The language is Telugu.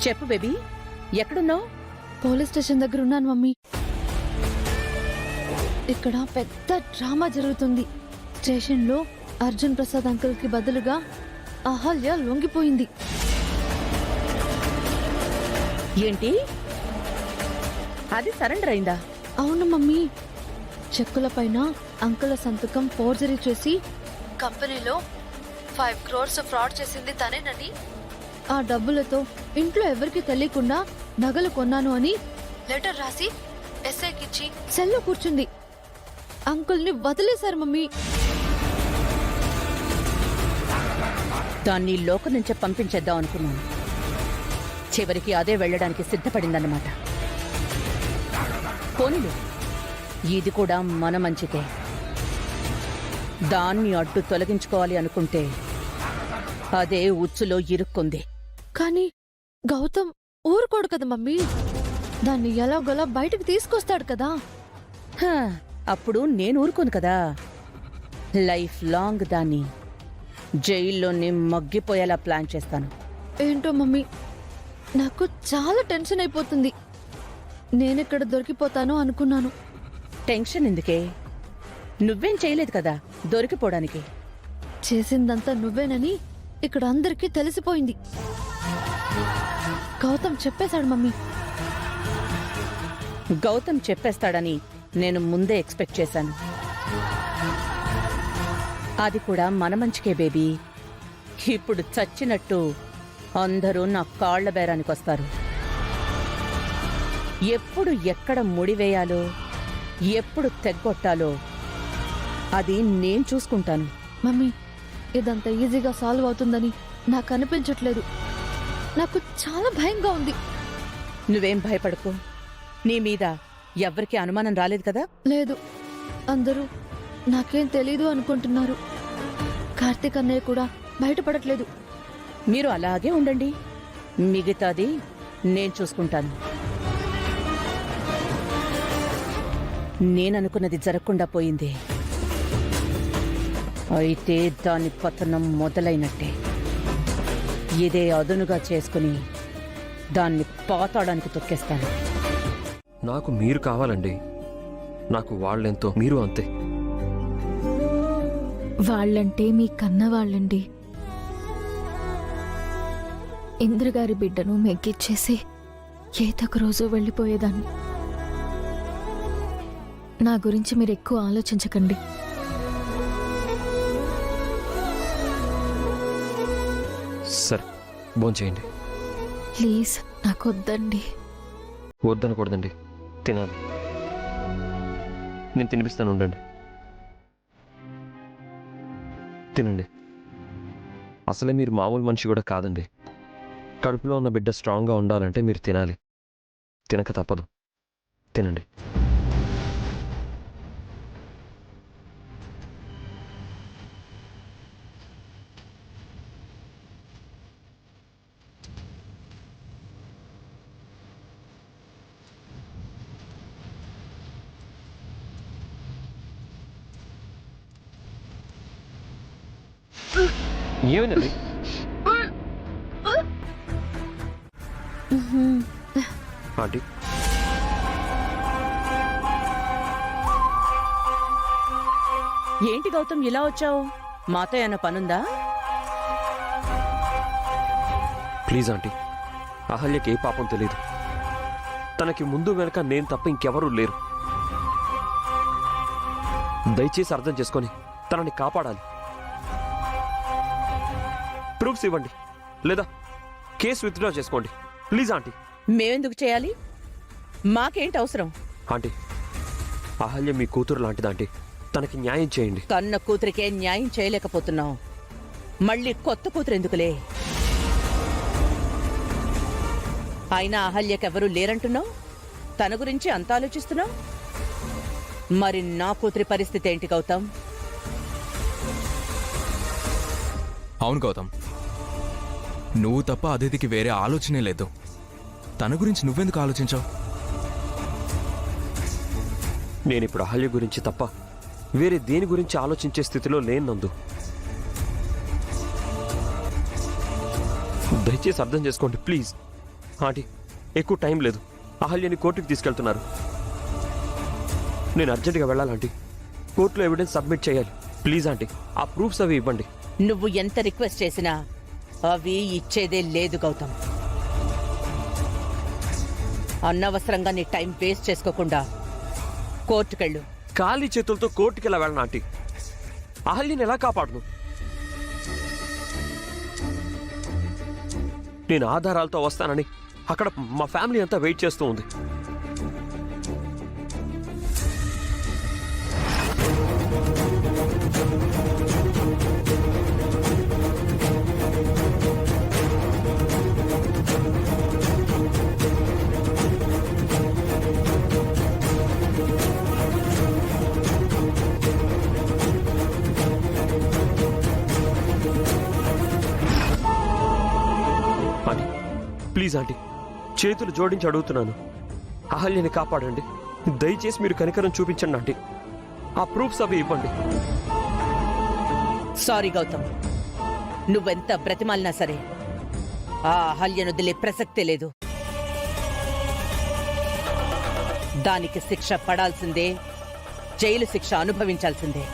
చెప్పు బేబీ, ఎక్కడున్నావు? పోలీస్ స్టేషన్ దగ్గర ఉన్నాను మమ్మీ. ఇక్కడ పెద్ద డ్రామా జరుగుతుంది. స్టేషన్లో అర్జున్ ప్రసాద్ అంకుల్ కి బదులుగా అహల్య లొంగిపోయింది. ఏంటి, అది సరెండర్ అయిందా? అవును మమ్మీ. చెక్కుల పైన అంకుల సంతకం ఫోర్జరీ చేసి కంపెనీలో 5 crores ఫ్రాడ్ చేసింది తనేనని, ఆ డబ్బులతో ఇంట్లో ఎవరికి తెలియకుండా నగలు కొన్నాను అని లెటర్ రాసి ఎస్ఐకిచ్చి సెల్లో కూర్చుంది. అంకుల్ని వదిలేశారు మమ్మీ. దాన్ని లోకం నుంచే పంపించేద్దాం అనుకున్నాను. చివరికి అదే వెళ్ళడానికి సిద్ధపడిందన్నమాట. పోనీలు, ఇది కూడా మన మంచితే. దాన్ని అడ్డు తొలగించుకోవాలి అనుకుంటే అదే ఉచ్చులో ఇరుక్కుంది. కానీ గౌతమ్ ఊరుకోడు కదా మమ్మీ. దాన్ని ఎలాగోలా బయటకు తీసుకొస్తాడు కదా. హా, అప్పుడు నేను ఊరుకోను కదా. లైఫ్ లాంగ్ దాన్ని జైల్లోనే మగ్గిపోయేలా ప్లాన్ చేస్తాను. ఏంటో మమ్మీ, నాకు చాలా టెన్షన్ అయిపోతుంది. నేనెక్కడ దొరికిపోతానో అనుకున్నాను. టెన్షన్ ఎందుకే? నువ్వేం చేయలేదు కదా దొరికిపోవడానికి. చేసిందంతా నువ్వేనని ఇక్కడ అందరికీ తెలిసిపోయింది. గౌతమ్ చెప్పేశాడు మమ్మీ. గౌతమ్ చెప్పేస్తాడని నేను ముందే ఎక్స్పెక్ట్ చేశాను. అది కూడా మన మంచికే బేబీ. ఇప్పుడు చచ్చినట్టు అందరూ నా కాళ్ల బేరానికి వస్తారు. ఎప్పుడు ఎక్కడ ముడివేయాలో, ఎప్పుడు తెగ్గొట్టాలో అది నేను చూసుకుంటాను. మమ్మీ, ఇదంతా ఈజీగా సాల్వ్ అవుతుందని నాకు అనిపించట్లేదు. నాకు చాలా భయంగా ఉంది. నువ్వేం భయపడకు. నీ మీద ఎవ్వరికీ అనుమానం రాలేదు కదా? లేదు, అందరూ నాకేం తెలీదు అనుకుంటున్నారు. కార్తీక్ అన్నయ్య కూడా బయటపడట్లేదు. మీరు అలాగే ఉండండి. మిగతాది నేను చూసుకుంటాను. నేననుకున్నది జరగకుండా పోయింది. అయితే దాని పతనం మొదలైనట్టే. ఇదే అదునుగా చేసుకుని దాన్ని పాతాడానికి తొక్కేస్తాను. నాకు మీరు కావాలండి. నాకు వాళ్ళెంతో మీరు అంతే. వాళ్ళంటే మీ కన్న వాళ్ళండి. ఇంద్రగారి బిడ్డను మెగ్గిచ్చేసి ఏదొక రోజు వెళ్ళిపోయేదాన్ని. నా గురించి మీరు ఎక్కువ ఆలోచించకండి. సరే, భోంచేయండి. ప్లీజ్, నాకు వద్దండి. వద్దనకూడదండి, తినాలి. నేను తినిపిస్తాను, ఉండండి. తినండి. అసలే మీరు మామూలు మనిషి కూడా కాదండి. కడుపులో ఉన్న బిడ్డ స్ట్రాంగ్గా ఉండాలంటే మీరు తినాలి. తినక తప్పదు. తినండి. ఏమైందండి? ఆంటీ, ఏంటి గౌతమ్ ఇలా వచ్చావు? మాతో ఏమైనా పనుందా? ప్లీజ్ ఆంటీ, అహల్యకి ఏ పాపం తెలీదు. తనకి ముందు వెనక నేను తప్ప ఇంకెవరూ లేరు. దయచేసి అర్థం చేసుకొని తనని కాపాడాలి. ప్రూఫ్స్ ఇవ్వండి, లేదా కేసు విత్డ్రా చేసుకోండి. Please aunty. మేమెందుకు చేయాలి? మాకేంటి అవసరం? ఆంటీ, అహల్య మీ కూతురు లాంటిది ఆంటీ. తనకి న్యాయం చేయండి. కన్న కూతురికే న్యాయం చేయలేకపోతున్నావు, మళ్ళీ కొత్త కూతురు ఎందుకులే? అయినా అహల్యకెవరూ లేరంటున్నావు. తన గురించి అంత ఆలోచిస్తున్నావు. మరి నా కూతురి పరిస్థితి ఏంటి గౌతమ్? అవును గౌతమ్, నువ్వు తప్ప అదితికి వేరే ఆలోచనే లేదు. తన గురించి నువ్వెందుకు ఆలోచించావు? నేనిప్పుడు అహల్య గురించి తప్ప వేరే దేని గురించి ఆలోచించే స్థితిలో లేనందు. దయచేసి అర్థం చేసుకోండి ప్లీజ్. ఆంటీ ఎక్కువ టైం లేదు. అహల్యని కోర్టుకి తీసుకెళ్తున్నారు. నేను అర్జెంటుగా వెళ్ళాలంటీ. కోర్టులో ఎవిడెన్స్ సబ్మిట్ చేయాలి. ప్లీజ్ ఆంటీ, ఆ ప్రూఫ్స్ అవి ఇవ్వండి. నువ్వు ఎంత రిక్వెస్ట్ చేసినా అవి ఇచ్చేదే లేదు గౌతమ్. అనవసరంగా నీ టైం వేస్ట్ చేసుకోకుండా కోర్టుకెళ్ళు. ఖాళీ చేతులతో కోర్టుకి ఎలా వెళ్ళను ఆంటీ? అహల్యని ఎలా కాపాడును? నేను ఆధారాలతో వస్తానని అక్కడ మా ఫ్యామిలీ అంతా వెయిట్ చేస్తూ ఉంది. ఆంటీ ప్లీజ్ ఆంటీ, చేతులు జోడించి అడుగుతున్నాను. అహల్యని కాపాడండి. దయచేసి మీరు కనికరం చూపించండి ఆంటీ. ఆ ప్రూఫ్స్ అవి ఇవ్వండి. సారీ గౌతమ్, నువ్వెంత బ్రతిమాలినా సరే ఆ అహల్యను వదిలే ప్రసక్తే లేదు. దానికి శిక్ష పడాల్సిందే, జైలు శిక్ష అనుభవించాల్సిందే.